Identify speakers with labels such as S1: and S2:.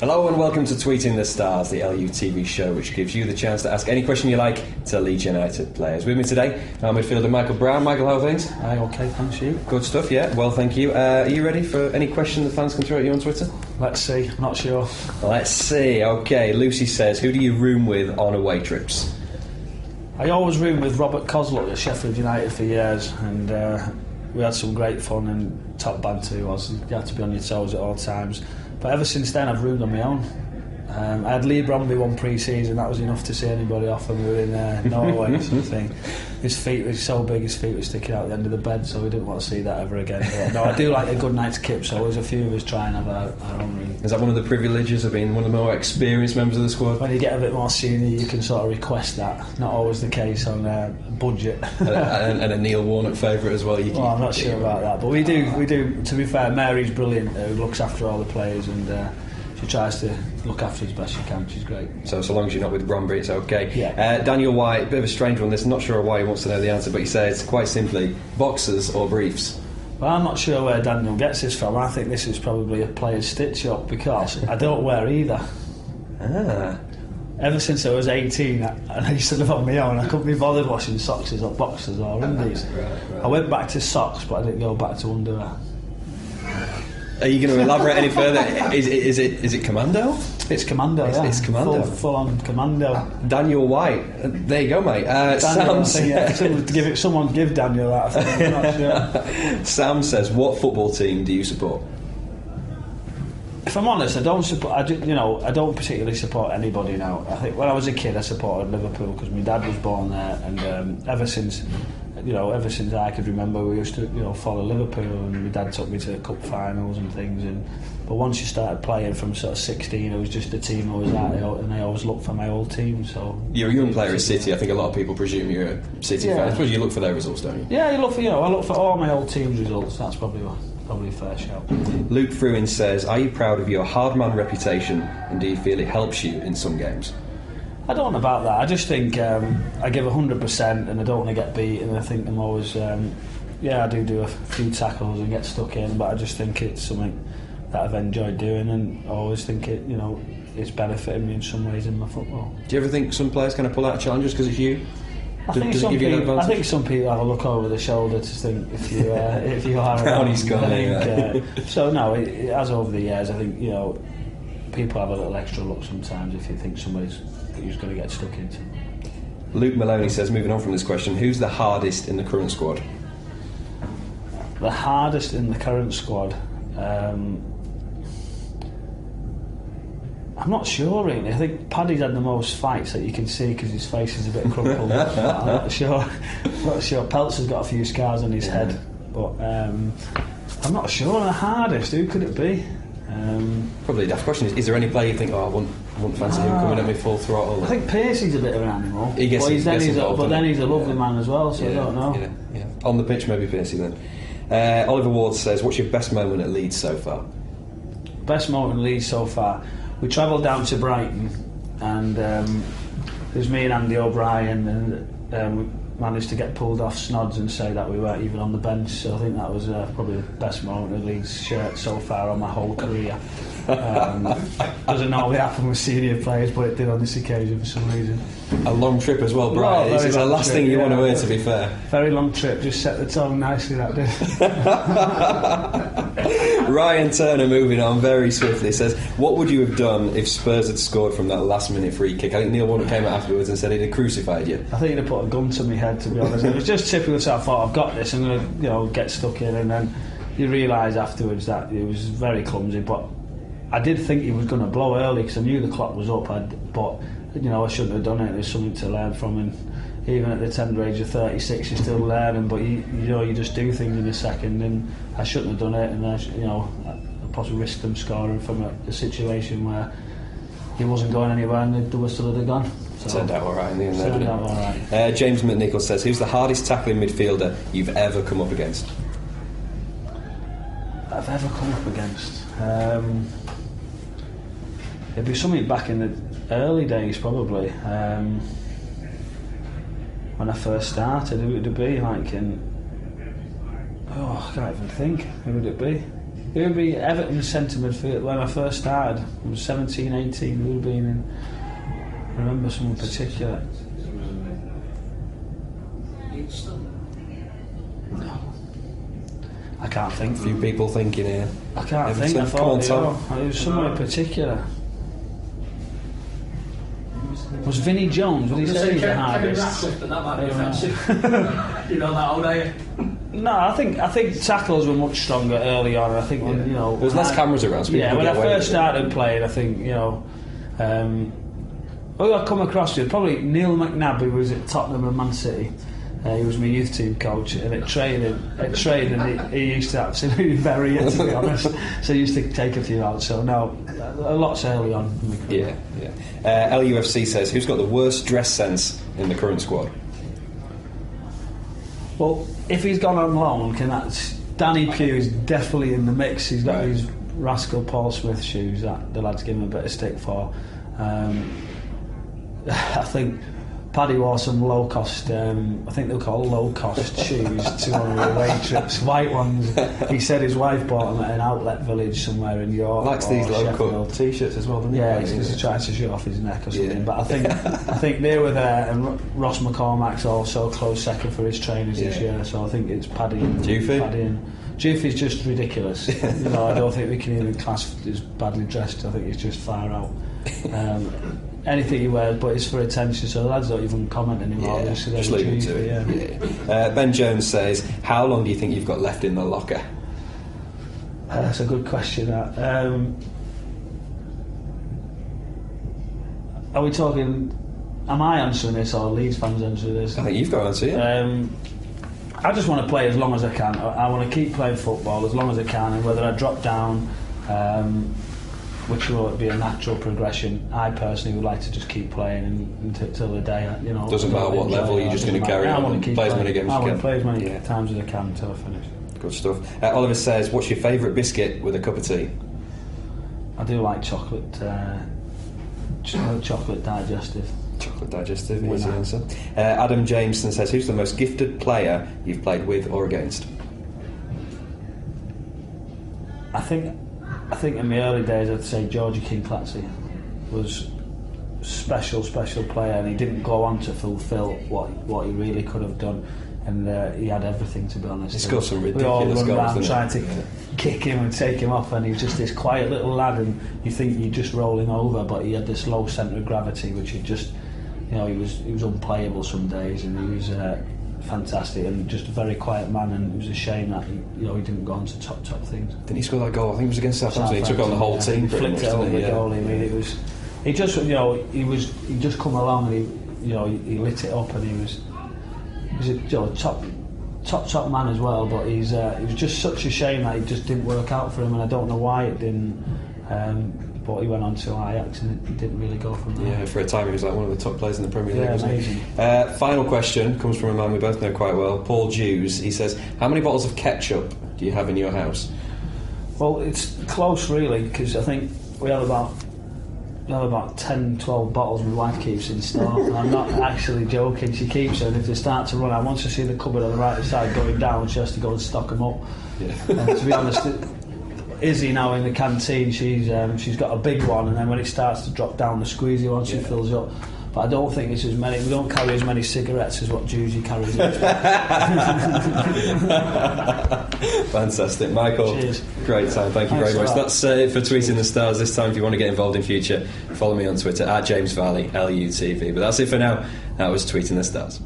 S1: Hello and welcome to Tweeting the Stars, the LU TV show which gives you the chance to ask any question you like to Leeds United players. With me today, our midfielder Michael Brown. Michael, how are things?
S2: Hi, okay, thanks, you.
S1: Good stuff, yeah. Well, thank you. Are you ready for any question the fans can throw at you on Twitter?
S2: Let's see, I'm not sure.
S1: Let's see. Okay, Lucy says, who do you room with on away trips?
S2: I always roomed with Robert Coslock at Sheffield United for years, and we had some great fun and top banter he was. You had to be on your toes at all times. But ever since then, I've roomed on my own. I had Lee Bromby one pre-season, that was enough to see anybody off when we were in Norway or something. His feet were so big, his feet were sticking out the end of the bed, so we didn't want to see that ever again. But no, I do like a good night's kip, so there's a few of us try and have our own room.
S1: Is that one of the privileges of being one of the more experienced members of the squad?
S2: When you get a bit more senior, you can sort of request that. Not always the case on budget.
S1: and a Neil Warnock favourite as well.
S2: Well, I'm not sure about that, but we do. To be fair, Mary's brilliant. Who looks after all the players, and she tries to look after as best she can. She's great. So
S1: long as you're not with Bromby, it's okay.
S2: Yeah.
S1: Daniel White, bit of a strange one. This, not sure why he wants to know the answer, but he says quite simply, boxers or briefs.
S2: Well, I'm not sure where Daniel gets this from. I think this is probably a player's stitch-up because I don't wear either. Ever since I was 18, I used to live on my own. I couldn't be bothered washing socks or boxers or undies. Right. I went back to socks, but I didn't go back to underwear.
S1: Are you going to elaborate any further? Is it commando?
S2: It's commando, yeah.
S1: It's commando.
S2: Full on commando.
S1: Daniel White. There you go, mate.
S2: Daniel, someone give Daniel that, I think. I'm not sure.
S1: Sam says, what football team do you support?
S2: If I'm honest, I don't particularly support anybody now. I think when I was a kid, I supported Liverpool because my dad was born there, and ever since I could remember, we used to follow Liverpool, and my dad took me to cup finals and things. But once you started playing from sort of 16, it was just the team I was at, and I always looked for my old team. So
S1: you're a young player at City. I think a lot of people presume you're a City fan. I suppose you look for their results, don't you?
S2: Yeah, I look for all my old team's results. That's probably a fair shout.
S1: Luke Fruin says, are you proud of your hard man reputation, and do you feel it helps you in some games?
S2: I don't know about that. I just think I give 100% and I don't want to get beat, and I think I'm always I do a few tackles and get stuck in, but I just think it's something that I've enjoyed doing, and I always think it's benefited me in some ways in my football.
S1: Do you ever think some players kind of pull out challenges because it's you?
S2: I think some people have a look over the shoulder to think if you are
S1: Brownie's gone.
S2: So no, it has over the years. I think people have a little extra look sometimes if you think somebody's who's going to get stuck into.
S1: Luke Maloney says, moving on from this question, who's the hardest in the current squad?
S2: The hardest in the current squad? I'm not sure really. I think Paddy's had the most fights that you can see because his face is a bit crumpled. I'm not sure. Peltz has got a few scars on his head, but I'm not sure. The hardest, who could it be?
S1: Probably a daft question. Is there any player you think, I wouldn't fancy him coming at me full throttle?
S2: I think Piercy's a bit of an animal.
S1: He gets
S2: he's
S1: involved,
S2: then he's a lovely man as well, so I don't know.
S1: Yeah. On the pitch, maybe Piercy then. Oliver Ward says, what's your best moment at Leeds so far?
S2: Best moment at Leeds so far? We travelled down to Brighton, and there's me and Andy O'Brien, and we managed to get pulled off Snods and say that we weren't even on the bench. So I think that was probably the best moment of Leeds shirt so far on my whole career. Doesn't normally happen with senior players, but it did on this occasion for some reason.
S1: A long trip as well, Brian. It's the last thing you want to hear, to be fair.
S2: Very long trip, just set the tone nicely, that did.
S1: Ryan Turner, moving on very swiftly, says, what would you have done if Spurs had scored from that last minute free kick? I think Neil Warnock came out afterwards and said he'd have crucified you.
S2: I think he'd have put a gun to my head, to be honest. It was just typical, so I thought, I've got this, I'm going to get stuck in, and then you realise afterwards that it was very clumsy, but I did think he was going to blow early because I knew the clock was up, but I shouldn't have done it. There's something to learn from, and even at the tender age of 36 you're still learning, but you just do things in a second, and I shouldn't have done it, and I possibly risked them scoring from a situation where he wasn't going anywhere and the whistle had gone. So
S1: turned out alright in the end.
S2: Turned out alright.
S1: James McNichol says, who's the hardest tackling midfielder you've ever come up against?
S2: I've ever come up against? It'd be something back in the early days, probably. When I first started, who would it be? I can't even think. Who would it be? It would be Everton centre midfield when I first started. I was 17, 18. Who would have been in? I remember someone particular. No. I can't think.
S1: A few people thinking here.
S2: I can't
S1: Everton.
S2: think. I
S1: Come on,
S2: thought
S1: Tom.
S2: it was someone in particular. Was Vinnie Jones? Would he say he's the hardest?
S3: But that might be offensive. You know that old, are you?
S2: No, I think tackles were much stronger early on. I think when
S1: There was less cameras around, so people
S2: yeah,
S1: could
S2: when I
S1: get away with
S2: first
S1: it.
S2: started playing, I think who I come across with probably Neil McNabb, who was at Tottenham and Man City. He was my youth team coach, and at training he used to absolutely bury it, to be honest. So he used to take a few out. So no, a lot's early on.
S1: Yeah. LUFC says, who's got the worst dress sense in the current squad?
S2: Well, if he's gone on loan, Danny Pugh is definitely in the mix. He's got these rascal Paul Smith shoes that the lads give him a bit of stick for. I think Paddy wore some low-cost, I think they'll call low-cost shoes to one of the away trips, white ones. He said his wife bought them at an outlet village somewhere in York.
S1: Likes these
S2: or
S1: low-cut
S2: Sheffield.
S1: T-shirts as well, doesn't he?
S2: Yeah, because he tries to show off his neck or something.
S1: Yeah.
S2: But I think they were there, and Ross McCormack's also close second for his trainers this year. So I think it's Paddy and Juffy's just ridiculous. I don't think we can even class as badly dressed. I think he's just far out. Anything he wears, but it's for attention, so the lads don't even comment anymore.
S1: Yeah, just leave it to it. Yeah. Ben Jones says, how long do you think you've got left in the locker?
S2: That's a good question. Are we talking? Am I answering this, or Leeds fans answering this?
S1: I think you've got to answer it.
S2: I just want to play as long as I can. I want to keep playing football as long as I can, and whether I drop down, which will be a natural progression, I personally would like to just keep playing until the day.
S1: Doesn't matter what level, you're just going to carry on and play as many games as you can.
S2: I want to play as many times as I can until I finish.
S1: Good stuff. Oliver says, what's your favourite biscuit with a cup of tea?
S2: I do like chocolate digestive.
S1: Chocolate digestive, easy answer. Adam Jameson says, who's the most gifted player you've played with or against?
S2: I think in the early days I'd say Georgie King-Clatsey was a special player, and he didn't go on to fulfil what he really could have done, and he had everything, to be honest.
S1: He scored some ridiculous
S2: we all run
S1: goals,
S2: around trying to kick him and take him off, and he was just this quiet little lad, and you think you're just rolling over, but he had this low centre of gravity which he just, he was unplayable some days, and he was fantastic and just a very quiet man, and it was a shame that he didn't go on to top things.
S1: Didn't he score that goal? I think it was against Southampton. He took on the whole team.
S2: He flicked it over the goalie. I mean, it was. He just, he just come along, and he lit it up, and he was a top man as well. But it was just such a shame that it just didn't work out for him, and I don't know why it didn't. But he went on to Ajax, and it didn't really go from there.
S1: Yeah, for a time he was like one of the top players in the Premier League.
S2: Yeah,
S1: wasn't
S2: amazing.
S1: He? Final question comes from a man we both know quite well, Paul Jews. He says, how many bottles of ketchup do you have in your house?
S2: Well, it's close really, because I think we have about 10, 12 bottles my wife keeps in store, and I'm not actually joking. She keeps them, and if they start to run out, once I see the cupboard on the right side going down, she has to go and stock them up.
S1: Yeah.
S2: And to be honest, Izzy now in the canteen, she's got a big one, and then when it starts to drop down, the squeezy one, she fills it up. But I don't think it's as many. We don't carry as many cigarettes as what Juicy carries.
S1: Fantastic, Michael.
S2: Cheers.
S1: Great time. Thank you very much. That's it for Tweeting the Stars this time. If you want to get involved in future, follow me on Twitter @JamesVarley LUTV. But that's it for now. That was Tweeting the Stars.